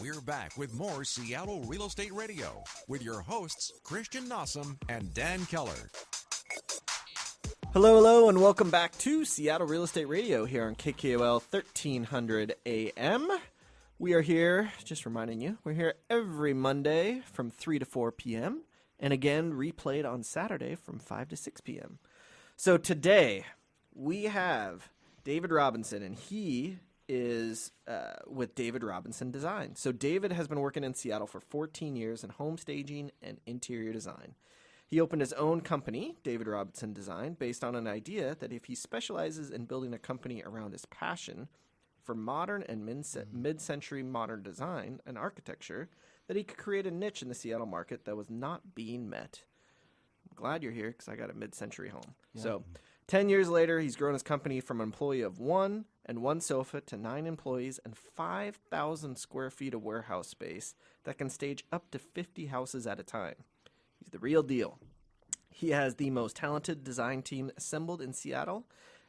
We're back with more Seattle Real Estate Radio with your hosts, Christian Nossum and Dan Keller. Hello, and welcome back to Seattle Real Estate Radio here on KKOL 1300 AM. We are here, just reminding you, we're here every Monday from 3 to 4 p.m. and again replayed on Saturday from 5 to 6 p.m. So today we have David Robertson, and he is with David Robertson Design. So David has been working in Seattle for 14 years in home staging and interior design. He opened his own company, David Robertson Design, based on an idea that if he specializes in building a company around his passion for modern and mid-century modern design and architecture, that he could create a niche in the Seattle market that was not being met. I'm glad you're here because I got a mid-century home. Yeah. So 10 years later, he's grown his company from an employee of 1 and 1 sofa to 9 employees and 5,000 square feet of warehouse space that can stage up to 50 houses at a time. He's the real deal. He has the most talented design team assembled in Seattle,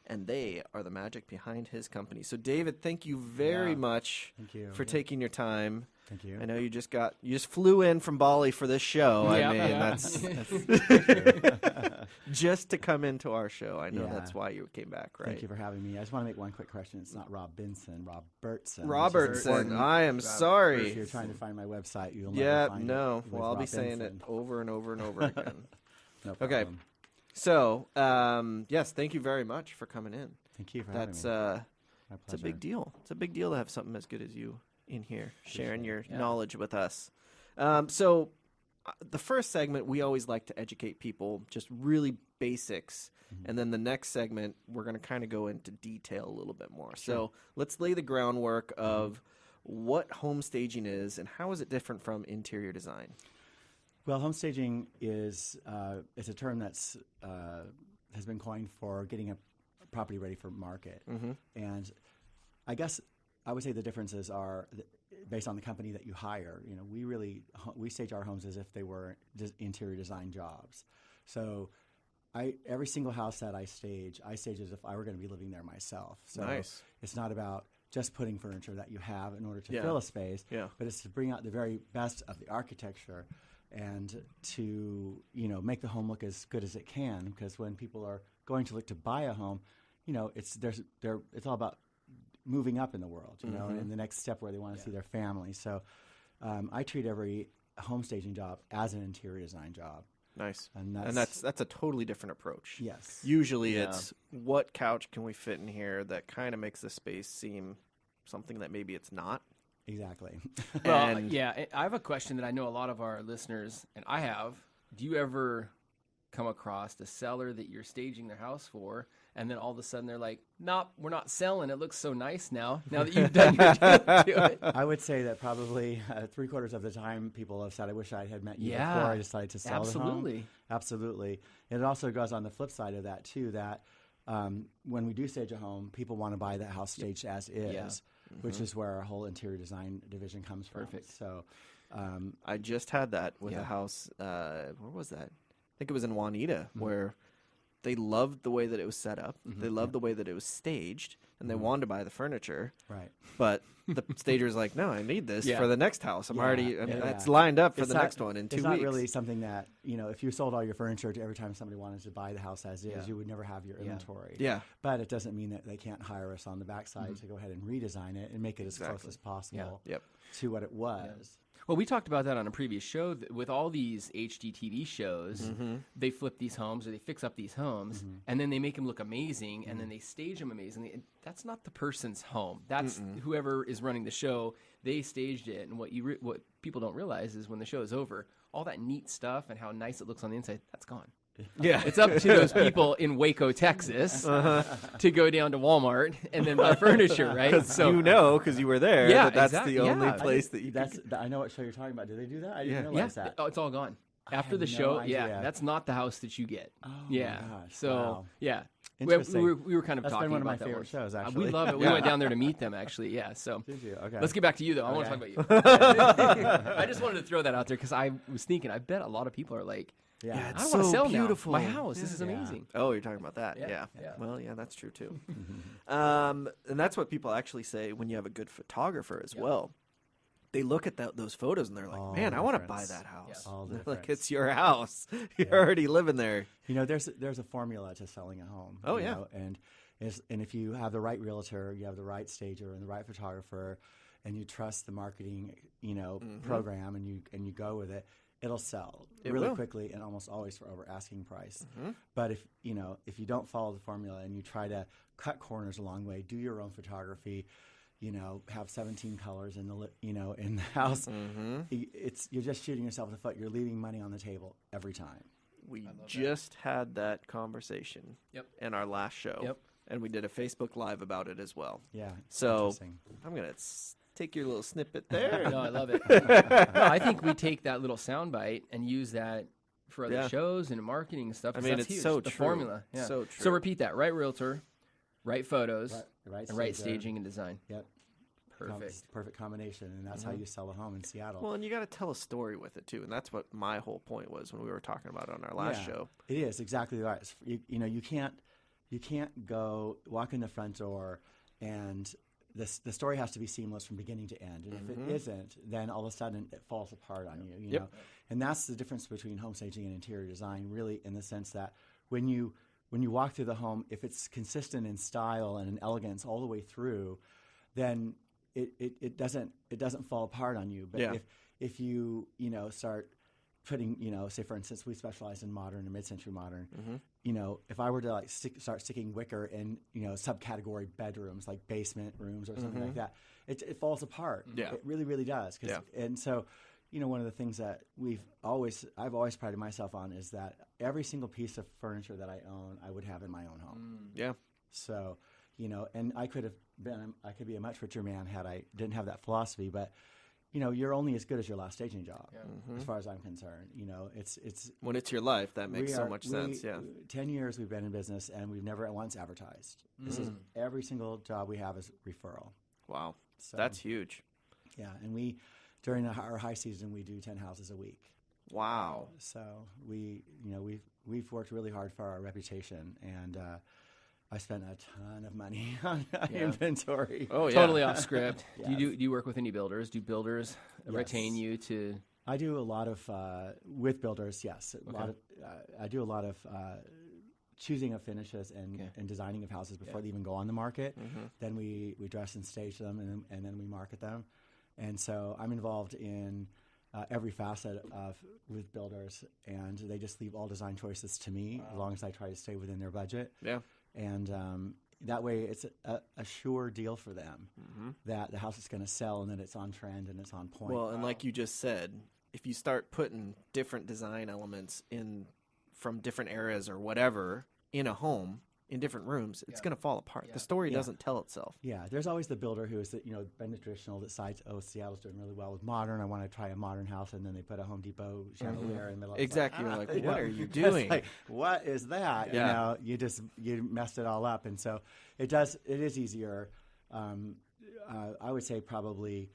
and they are the magic behind his company. So, David, thank you very much for taking your time. Thank you. I know you just flew in from Bali for this show. That's just to come into our show. I know that's why you came back, right? Thank you for having me. I just want to make one quick question. It's not Robertson. Robertson. I am sorry. If you're trying to find my website, you'll never find it. Well, I'll be saying it over and over and over again. No problem. Okay. So, yes, thank you very much for coming in. Thank you for having me. My pleasure. It's a big deal. It's a big deal to have something as good as you in here, sharing your knowledge with us. So the first segment, we always like to educate people, just really basics. Mm-hmm. And then the next segment, we're going to kind of go into detail a little bit more. Sure. So let's lay the groundwork of what home staging is and how is it different from interior design? Well, home staging is it's a term that's has been coined for getting a property ready for market. Mm-hmm. And I guess I would say the differences are based on the company that you hire. You know, we stage our homes as if they were interior design jobs. So every single house that I stage as if I were going to be living there myself. So nice. It's not about just putting furniture that you have in order to fill a space, but it's to bring out the very best of the architecture and to, make the home look as good as it can. Because when people are going to look to buy a home, it's all about moving up in the world, and the next step where they want to see their family. So I treat every home staging job as an interior design job. Nice. And that's a totally different approach. Yes. Usually it's what couch can we fit in here that kind of makes the space seem something that maybe it's not. Exactly. Well, I have a question that I know a lot of our listeners, and I have. Do you ever come across the seller that you're staging their house for, and then all of a sudden they're like, nope, we're not selling. It looks so nice now that you've done your deal to it. I would say that probably 3/4 of the time people have said, I wish I had met you before I decided to sell the home. Absolutely. And it also goes on the flip side of that, too, that when we do stage a home, people want to buy that house staged as is, which is where our whole interior design division comes from. Perfect. So I just had that with a house. Where was that? I think it was in Juanita, where they loved the way that it was set up. They loved the way that it was staged, and they wanted to buy the furniture. Right. But the stager's like, no, I need this for the next house. It's lined up for the next one in 2 weeks. It's not really something that, if you sold all your furniture to every time somebody wanted to buy the house as is, you would never have your inventory. Yeah. But it doesn't mean that they can't hire us on the backside to go ahead and redesign it and make it as close as possible to what it was. Yeah. Well, we talked about that on a previous show. With all these HGTV shows, they flip these homes or they fix up these homes, and then they make them look amazing, and then they stage them amazingly. And that's not the person's home. That's whoever is running the show. They staged it, and what people don't realize is when the show is over, all that neat stuff and how nice it looks on the inside, that's gone. Yeah, it's up to those people in Waco, Texas, to go down to Walmart and then buy furniture, right? So because you were there. Yeah, that's the only place that you. I know what show you're talking about. Do they do that? I didn't realize that. Oh, it's all gone after the show. Yeah, that's not the house that you get. Oh my gosh! So Interesting. we were kind of That's talking been one about of my favorite shows. Actually, we love it. We went down there to meet them. Actually, yeah. So did you? Okay. Let's get back to you though. I want to talk about you. I just wanted to throw that out there because I was thinking. I bet a lot of people are like. Yeah, it's I don't so want to sell beautiful. Now. My house. This is amazing. Oh, you're talking about that. Yeah. Well, yeah, that's true too. And that's what people actually say when you have a good photographer as well. they look at those photos and they're like, All man, I want to buy difference. that house. All Like, difference. it's your house. You're already living there. You know, there's a formula to selling a home. Oh, you yeah. know, and if you have the right realtor, you have the right stager and the right photographer, and you trust the marketing, program, and you go with it, it'll sell really quickly and almost always for over asking price. But if you don't follow the formula and you try to cut corners along the way, do your own photography, have 17 colors in the house, you're just shooting yourself in the foot. You're leaving money on the table every time. We just had that conversation in our last show. Yep. And we did a Facebook Live about it as well. Yeah. So interesting. I'm going to take your little snippet there. No, I love it. No, I think we take that little soundbite and use that for other shows and marketing and stuff. I 'cause mean, that's it's huge. so the true. formula. Yeah. So true. So repeat that: right realtor, right photos, Right and right stager. staging and design. Yep. Perfect. Perfect combination, and that's how you sell a home in Seattle. Well, and you got to tell a story with it too, and that's what my whole point was when we were talking about it on our last show. It is exactly right. You can't go walk in the front door and the story has to be seamless from beginning to end. And if it isn't, then all of a sudden it falls apart on you. You know, and that's the difference between home staging and interior design, really, in the sense that when you walk through the home, if it's consistent in style and in elegance all the way through, then it doesn't fall apart on you. But if you start putting, say for instance, we specialize in modern and mid-century modern. If I were to start sticking wicker in subcategory bedrooms like basement rooms or something like that, it falls apart. Yeah. It really, really does. And so, one of the things that I've always prided myself on is that every single piece of furniture that I own, I would have in my own home. Yeah. So, and I could be a much richer man had I didn't have that philosophy, but you're only as good as your last staging job, as far as I'm concerned. It's when it's your life, that makes so much sense. Yeah. 10 years we've been in business, and we've never once advertised. This is every single job we have is referral. Wow, So, that's huge. Yeah, and during our high season, we do 10 houses a week. Wow. So we've worked really hard for our reputation, and I spent a ton of money on inventory. Oh yeah. Totally off script. Yes. Do you work with any builders? Do builders retain you to? I do a lot of with builders. Yes, I do a lot of choosing of finishes and designing of houses before they even go on the market. Then we dress and stage them, and then we market them. And so I'm involved in every facet with builders, and they just leave all design choices to me as long as I try to stay within their budget. Yeah. And that way it's a sure deal for them that the house is going to sell and that it's on trend and it's on point. Well, and like you just said, if you start putting different design elements in from different eras or whatever in a home, in different rooms, it's going to fall apart. The story doesn't tell itself. Yeah, there's always the builder who is been the traditional that decides, Seattle's doing really well with modern. I want to try a modern house, and then they put a Home Depot chandelier in the middle. Exactly. You're like, what are you doing? It's like, what is that? Yeah. You messed it all up, and so it is easier. I would say probably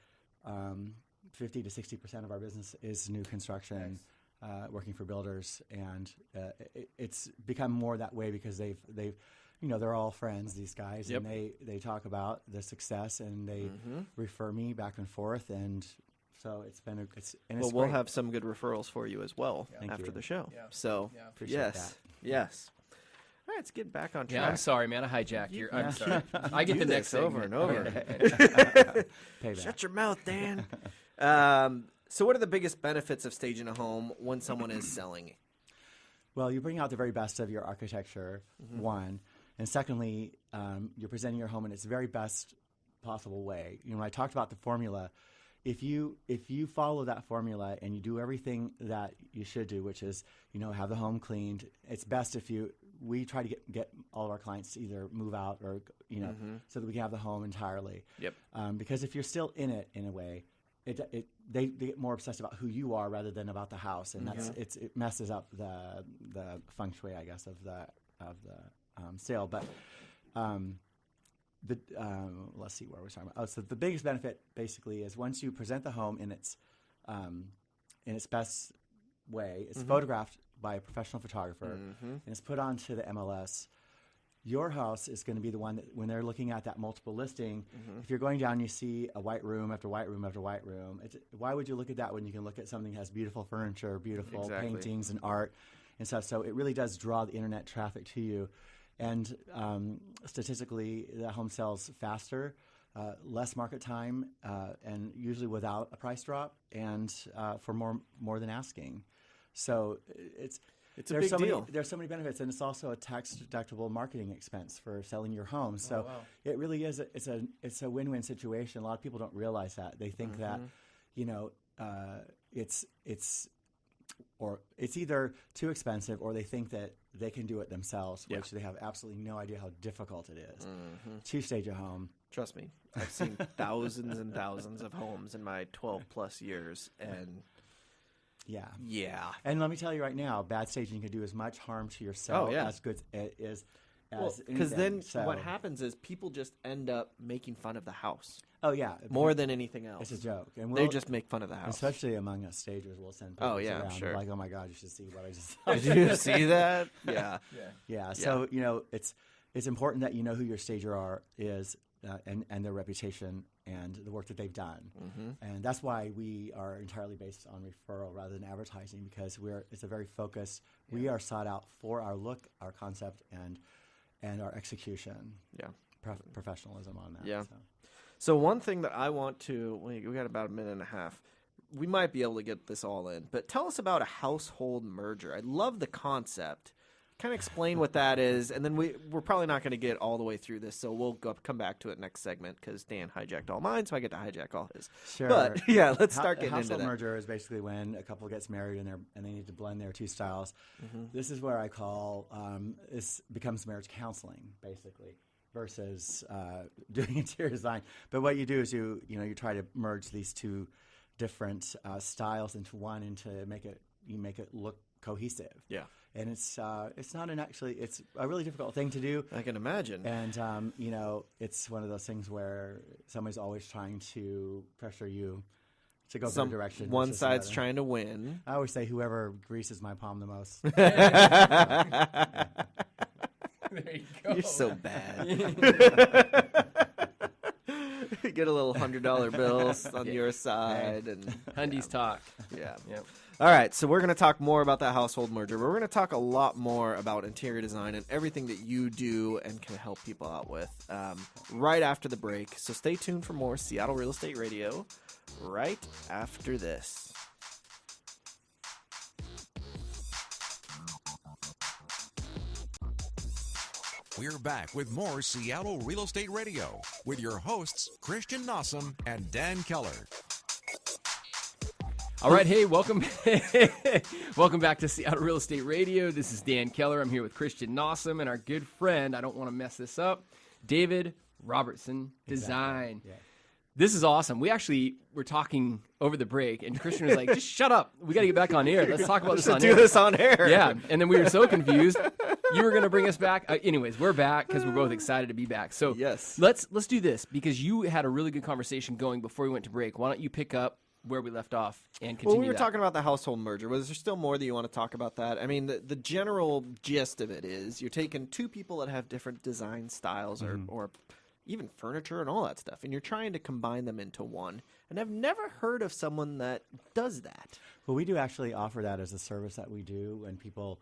50 to 60% of our business is new construction. Working for builders, and it's become more that way because they've they're all friends, these guys, and they talk about the success, and they refer me back and forth, and so we'll have some good referrals for you as well Thank after you. the show. Yeah. So Appreciate that. yes. All right, let's get back on track. Yeah, I'm sorry, man. I hijacked your. I'm sorry. I get Do the next this over and over. Payback. Shut your mouth, Dan. So what are the biggest benefits of staging a home when someone is selling? Well, you bring out the very best of your architecture, one, and secondly, you're presenting your home in its very best possible way. When I talked about the formula, if you follow that formula and you do everything that you should do, which is have the home cleaned, it's best if we try to get all of our clients to either move out or so that we can have the home entirely. Yep. Because if you're still in it in a way, they get more obsessed about who you are rather than about the house, and it messes up the feng shui, I guess, of the sale. But let's see where we're talking about. So the biggest benefit basically is once you present the home in its best way, it's photographed by a professional photographer, and it's put onto the MLS. your house is going to be the one that when they're looking at that multiple listing, if you're going down, you see a white room after white room after white room. Why would you look at that when you can look at something that has beautiful furniture, beautiful paintings and art and stuff? So it really does draw the internet traffic to you. And statistically, the home sells faster, less market time, and usually without a price drop, and for more than asking. So it's a big deal. There's so many benefits, and it's also a tax-deductible marketing expense for selling your home. So it really is. It's a win-win situation. A lot of people don't realize that. They think that, it's either too expensive, or they think that they can do it themselves, which they have absolutely no idea how difficult it is to stage a home. Trust me, I've seen thousands and thousands of homes in my 12-plus years, and yeah. And let me tell you right now, bad staging can do as much harm to yourself as good as because then what happens is people just end up making fun of the house. Oh yeah, more than anything else. It's a joke, and they just make fun of the house. Especially among us stagers, we'll send people around. I'm sure. Like, oh my God, you should see what I just. Did you see that? Yeah. So it's important that you know who your stager is. And their reputation and the work that they've done. And that's why we are entirely based on referral rather than advertising, because it's a very focused, we are sought out for our look, our concept, and our execution. Professionalism on that. So one thing that I want to, we got about a minute and a half. We might be able to get this all in, but tell us about a household merger. I love the concept. Kind of explain what that is, and then we're probably not going to get all the way through this, so we'll come back to it next segment because Dan hijacked all mine, so I get to hijack all his. Sure. But let's start getting into that. Household merger is basically when a couple gets married and they need to blend their two styles. This is where I call this becomes marriage counseling, basically, versus doing interior design. But what you do is you try to merge these two different styles into one, and to make it look cohesive. And it's not it's a really difficult thing to do. I can imagine. And it's one of those things where somebody's always trying to pressure you to go their direction. One side's trying to win. I always say whoever greases my palm the most. There you go. You're so bad. Get a little $100 bills on your side, and Hundies talk. Yep. All right, so we're going to talk more about that household merger, but we're going to talk a lot more about interior design and everything that you do and can help people out with right after the break. So stay tuned for more Seattle Real Estate Radio right after this. We're back with more Seattle Real Estate Radio with your hosts, Christian Nossum and Dan Keller. All right, hey, welcome back to Seattle Real Estate Radio. This is Dan Keller. I'm here with Christian Nossum and our good friend, I don't want to mess this up, David Robertson Design. Yeah. This is awesome. We actually were talking over the break, and Christian was like, just shut up. We got to get back on air. Let's talk about this on air. Do this on air. Yeah, and then we were so confused. You were going to bring us back. Anyways, we're back because we're both excited to be back. So yes, let's do this, because you had a really good conversation going before we went to break. Why don't you pick up where we left off and continue? Well, we were talking about the household merger. Was there still more that you want to talk about that? I mean, the general gist of it is you're taking two people that have different design styles or even furniture and all that stuff, and you're trying to combine them into one. And I've never heard of someone that does that. Well, we do actually offer that as a service that we do, and people,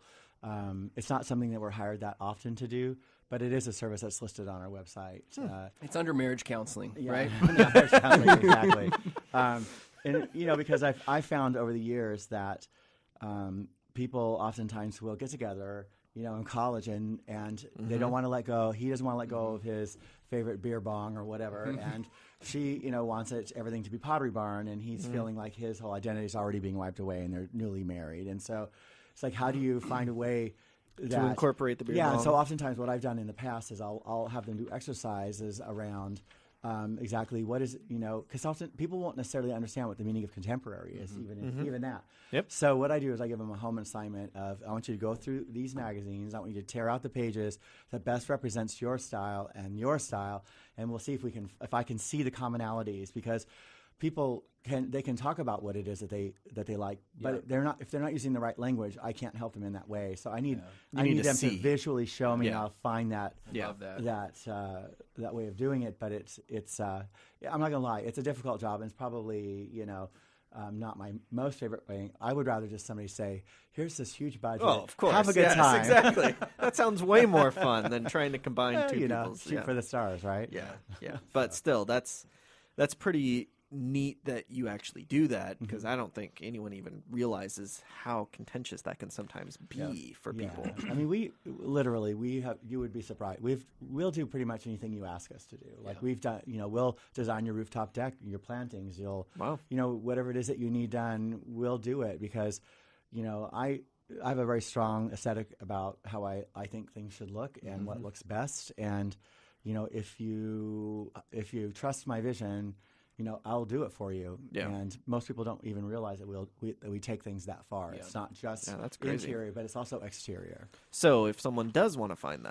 it's not something that we're hired that often to do, but it is a service that's listed on our website. It's under marriage counseling, right? Marriage counseling, exactly. And because I found over the years that people oftentimes will get together, in college, and they don't want to let go. He doesn't want to let go of his favorite beer bong or whatever, and she, wants everything to be Pottery Barn, and he's feeling like his whole identity is already being wiped away, and they're newly married, and so it's like, how do you find a way to incorporate the beer bong? Yeah, and so oftentimes what I've done in the past is I'll have them do exercises around exactly what is, because often people won't necessarily understand what the meaning of contemporary is, even that. Yep. So what I do is I give them a home assignment of, I want you to go through these magazines. I want you to tear out the pages that best represents your style, and we'll see if I can see the commonalities, because people can talk about what it is that they like, but if they're not using the right language, I can't help them in that way. So I need them to visually show me, and I'll find that that way of doing it. But it's I'm not gonna lie, it's a difficult job, and it's probably not my most favorite way. I would rather just somebody say, "Here's this huge budget. Oh, of course. Have a good time." Exactly. That sounds way more fun than trying to combine two people's. Shoot for the stars, right? Yeah. But still, that's pretty neat that you actually do that, because I don't think anyone even realizes how contentious that can sometimes be for people. I mean, you would be surprised. We'll do pretty much anything you ask us to do. Like we've done, we'll design your rooftop deck, your plantings. Whatever it is that you need done, we'll do it, because, I have a very strong aesthetic about how I think things should look and what looks best. And, if you trust my vision, I'll do it for you. Yeah. And most people don't even realize that we take things that far. Yeah. It's not just interior, but it's also exterior. So if someone does want to find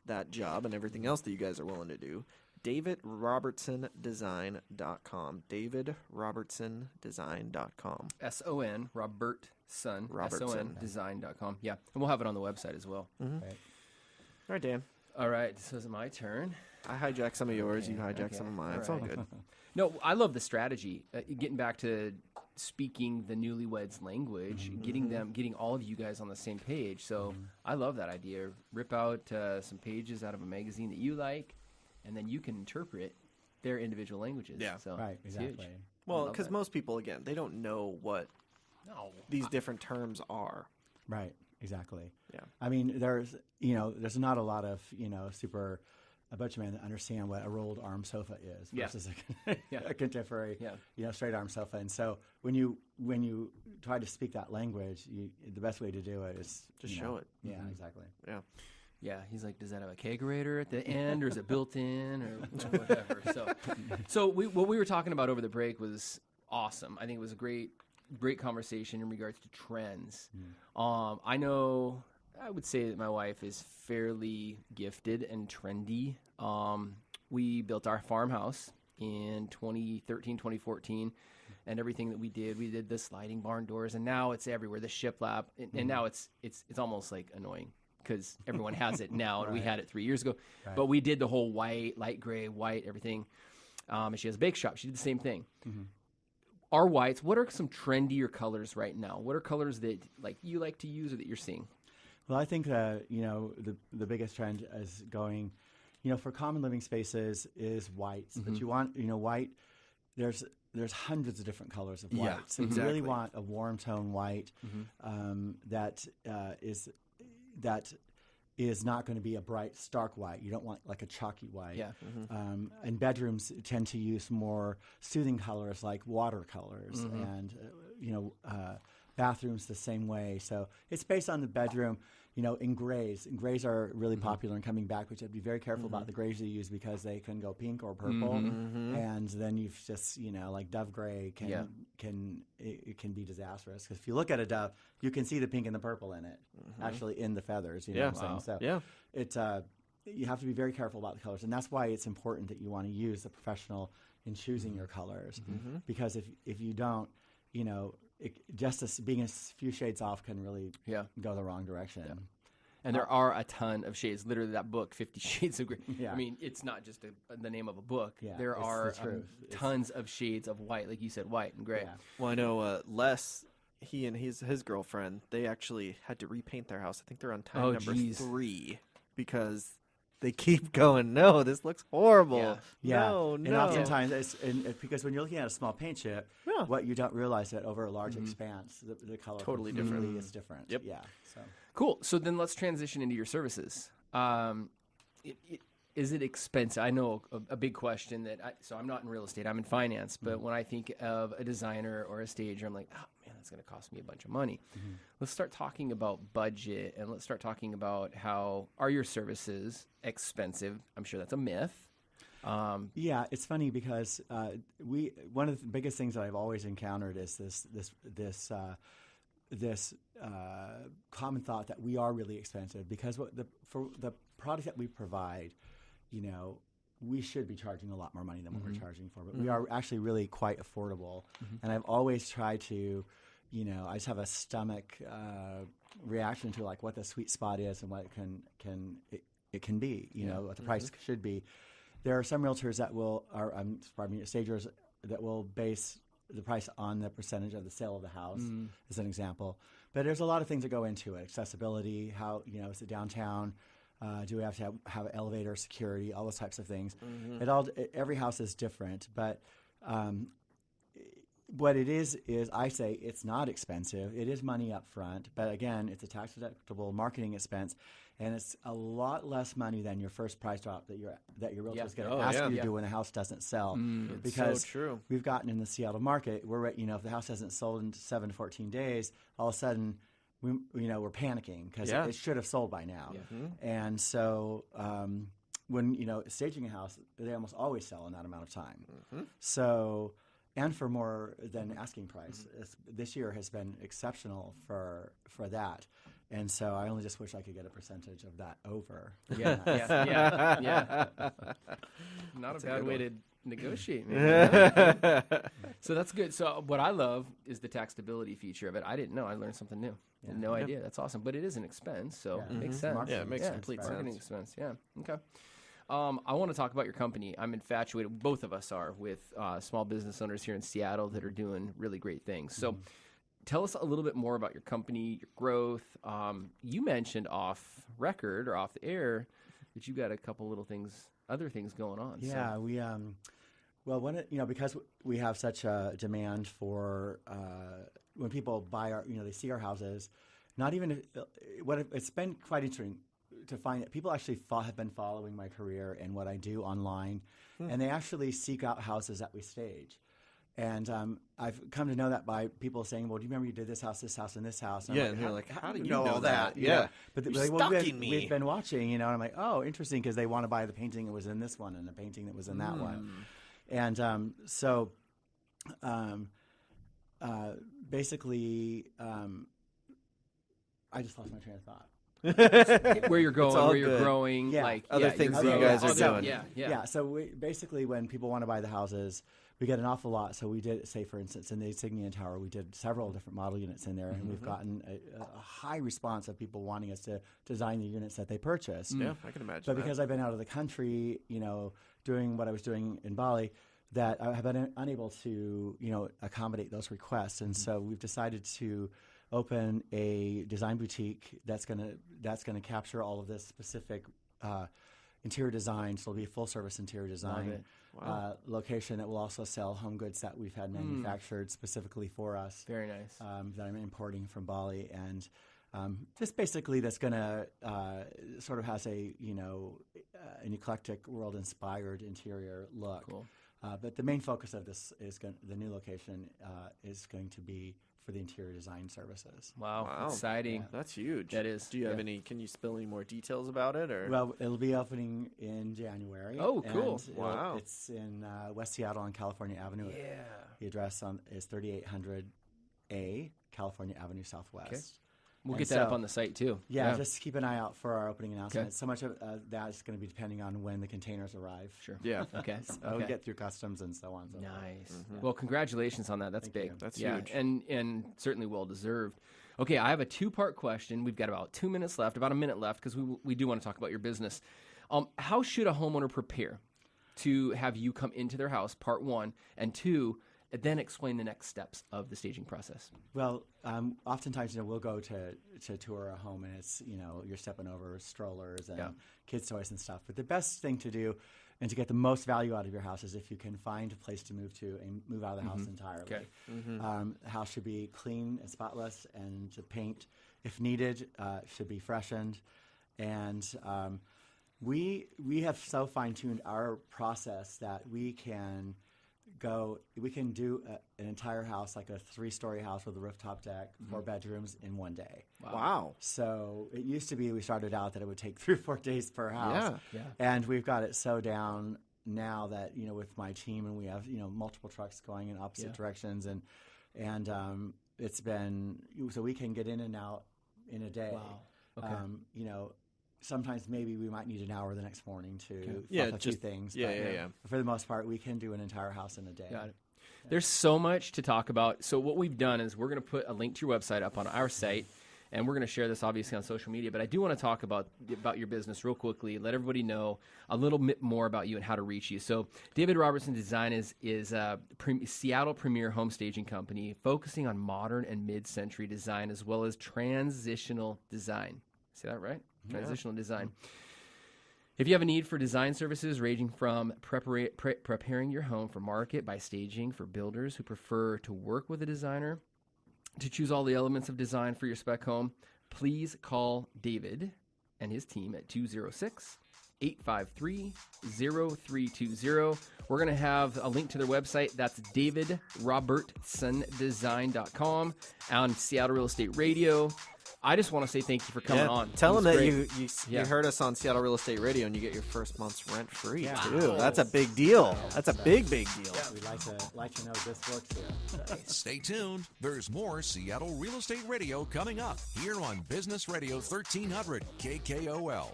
that job and everything else that you guys are willing to do, DavidRobertsonDesign.com. DavidRobertsonDesign.com. SON, Robertson. SONDesign.com. Yeah. And we'll have it on the website as well. Mm-hmm. Right. All right, Dan. All right. So is it my turn? I hijacked some of yours. You hijacked some of mine. It's all good. No, I love the strategy. Getting back to speaking the newlyweds language, getting all of you guys on the same page. So I love that idea. Rip out some pages out of a magazine that you like, and then you can interpret their individual languages. Yeah, so right, exactly. Huge. Well, because most people, again, they don't know what these different terms are. Right, exactly. Yeah. I mean, there's not a lot of, a bunch of men that understand what a rolled arm sofa is versus a contemporary, straight arm sofa. And so when you try to speak that language, the best way to do it is just show it. Yeah, exactly. Yeah. Yeah, he's like, does that have a kegerator at the end, or is it built in, or whatever? So what we were talking about over the break was awesome. I think it was a great conversation in regards to trends. I know. I would say that my wife is fairly gifted and trendy. We built our farmhouse in 2013, 2014, and everything that we did the sliding barn doors, and now it's everywhere, the shiplap, and now it's almost like annoying because everyone has it now, and we had it 3 years ago. Right. But we did the whole white, light gray, white, everything. And she has a bake shop. She did the same thing. Our whites, what are some trendier colors right now? What are colors that you like to use or that you're seeing? Well, I think the biggest trend is going, for common living spaces is whites. But you want, white. There's hundreds of different colors of white. Yeah, so you really want a warm tone white that is not going to be a bright, stark white. You don't want like a chalky white. Yeah. And bedrooms tend to use more soothing colors like watercolors, and bathrooms the same way. So it's based on the bedroom, in grays. And grays are really popular and coming back, which you have to be very careful about the grays you use, because they can go pink or purple. And then you've just, like dove gray can be disastrous. Because if you look at a dove, you can see the pink and the purple in it, actually in the feathers. You know what I'm saying? So it's you have to be very careful about the colors. And that's why it's important that you want to use the professional in choosing your colors. Because if you don't, being a few shades off can really go the wrong direction. Yeah. And there are a ton of shades. Literally, that book, 50 Shades of Grey. I mean, it's not just the name of a book. Yeah, there are tons of shades of white, like you said, white and gray. Yeah. Well, I know Les, he and his girlfriend, they actually had to repaint their house. I think they're on time number 3 because they keep going, no, this looks horrible. No. And oftentimes, it's because when you're looking at a small paint chip, what you don't realize that over a large expanse, the color totally different. Is different. Yep. Yeah. So. Cool. So then let's transition into your services. Is it expensive? I know a big question so I'm not in real estate, I'm in finance, but when I think of a designer or a stager, I'm like, oh man, that's going to cost me a bunch of money. Let's start talking about budget, and let's start talking about how are your services expensive? I'm sure that's a myth. Yeah, it's funny because one of the biggest things that I've always encountered is this common thought that we are really expensive because for the product that we provide, we should be charging a lot more money than what we're charging for, but we are actually really quite affordable. And I've always tried to, I just have a stomach reaction to like what the sweet spot is and what it can be, what the price should be. There are some realtors that will, stagers that will base the price on the percentage of the sale of the house, as an example. But there's a lot of things that go into it: accessibility, how is it downtown? Do we have to have elevator security? All those types of things. Every house is different, but what it is I say it's not expensive. It is money up front, but again, it's a tax deductible marketing expense, and it's a lot less money than your first price drop that your realtor is going to ask you to do when a house doesn't sell. Because so true. We've gotten in the Seattle market, if the house hasn't sold in 7 to 14 days, all of a sudden we're panicking because it should have sold by now. And so when staging a house, they almost always sell in that amount of time. So. And for more than asking price. This year has been exceptional for that. And so I only just wish I could get a percentage of that over. Yeah. Not a bad way to negotiate, maybe. So that's good. So what I love is the tax stability feature of it. I didn't know. I learned something new. Yeah. No idea. That's awesome. But it is an expense, so it makes sense. Yeah, it makes complete sense. Marketing expense, yeah. Okay. I want to talk about your company. I'm infatuated, both of us are, with small business owners here in Seattle that are doing really great things. So tell us a little bit more about your company, your growth. You mentioned off record or off the air that you got a couple little other things going on. Yeah, so. We, because we have such a demand for when people buy they see our houses, it's been quite interesting to find that people actually have been following my career and what I do online, and they actually seek out houses that we stage. And I've come to know that by people saying, "Well, do you remember you did this house, and this house?" And and they're like, "How do you know all that?" Yeah, but you're stalking me. We've been watching, and I'm like, "Oh, interesting," because they want to buy the painting that was in this one and the painting that was in that one, and basically, I just lost my train of thought. Where you're going, you're growing, other things that you guys are doing. Yeah. So basically, when people want to buy the houses, we get an awful lot. So we did, say for instance, in the Insignia Tower, we did several different model units in there, and we've gotten a high response of people wanting us to design the units that they purchased. Yeah, I can imagine. But because I've been out of the country, doing what I was doing in Bali, that I have been unable to, accommodate those requests, and so we've decided to open a design boutique that's gonna capture all of this specific interior design. So it'll be a full service interior design location that will also sell home goods that we've had manufactured specifically for us. Very nice. That I'm importing from Bali, and just basically that's gonna sort of has an an eclectic world inspired interior look. Cool. But the main focus of this the new location is going to be for the interior design services. Wow. Exciting. Yeah. That's huge. That is. Do you have can you spill any more details about it? Or? Well, it'll be opening in January. Oh, cool. Wow. It's in West Seattle on California Avenue. Yeah. The address is 3800A, California Avenue Southwest. Okay. We'll get that up on the site too. Yeah, just keep an eye out for our opening announcement. Okay. So much of that is going to be depending on when the containers arrive. Sure. Yeah. Okay. We get through customs and so on. So nice. Well, congratulations on that. That's big. You. That's huge. And certainly well deserved. Okay, I have a 2-part question. We've got about 2 minutes left, about a minute left, because we do want to talk about your business. How should a homeowner prepare to have you come into their house, part 1, and 2, then explain the next steps of the staging process? Well, oftentimes, we'll go to tour a home, and it's, you're stepping over strollers and kids' toys and stuff. But the best thing to do and to get the most value out of your house is if you can find a place to move to and move out of the house entirely. Okay. The house should be clean and spotless, and the paint, if needed, should be freshened. And we have so fine-tuned our process that we can do an entire house, like a 3-story house with a rooftop deck, 4 bedrooms in one day. Wow. So it used to be we started out that it would take 3 or 4 days per house. Yeah. And we've got it so down now that, with my team, and we have, multiple trucks going in opposite directions, and it's been, so we can get in and out in a day. Wow. Okay. sometimes maybe we might need an hour the next morning to Yeah, fluff a few just- things. yeah, but yeah. for the most part, we can do an entire house in a day. Got it. There's so much to talk about. So what we've done is we're going to put a link to your website up on our site, and we're going to share this obviously on social media. But I do want to talk about your business real quickly. Let everybody know a little bit more about you and how to reach you. So David Robertson Design is a Seattle premier home staging company focusing on modern and mid-century design as well as transitional design. Say that right? Transitional design. If you have a need for design services ranging from preparing your home for market by staging for builders who prefer to work with a designer to choose all the elements of design for your spec home, please call David and his team at 206-853-0320. We're going to have a link to their website. That's davidrobertsondesign.com on Seattle Real Estate Radio. I just want to say thank you for coming on. Tell them It was that great. you heard us on Seattle Real Estate Radio, and you get your first month's rent free too. Wow. That's a big deal. That's a big deal. We'd like to let you know this works here. Stay tuned. There's more Seattle Real Estate Radio coming up here on Business Radio 1300 KKOL.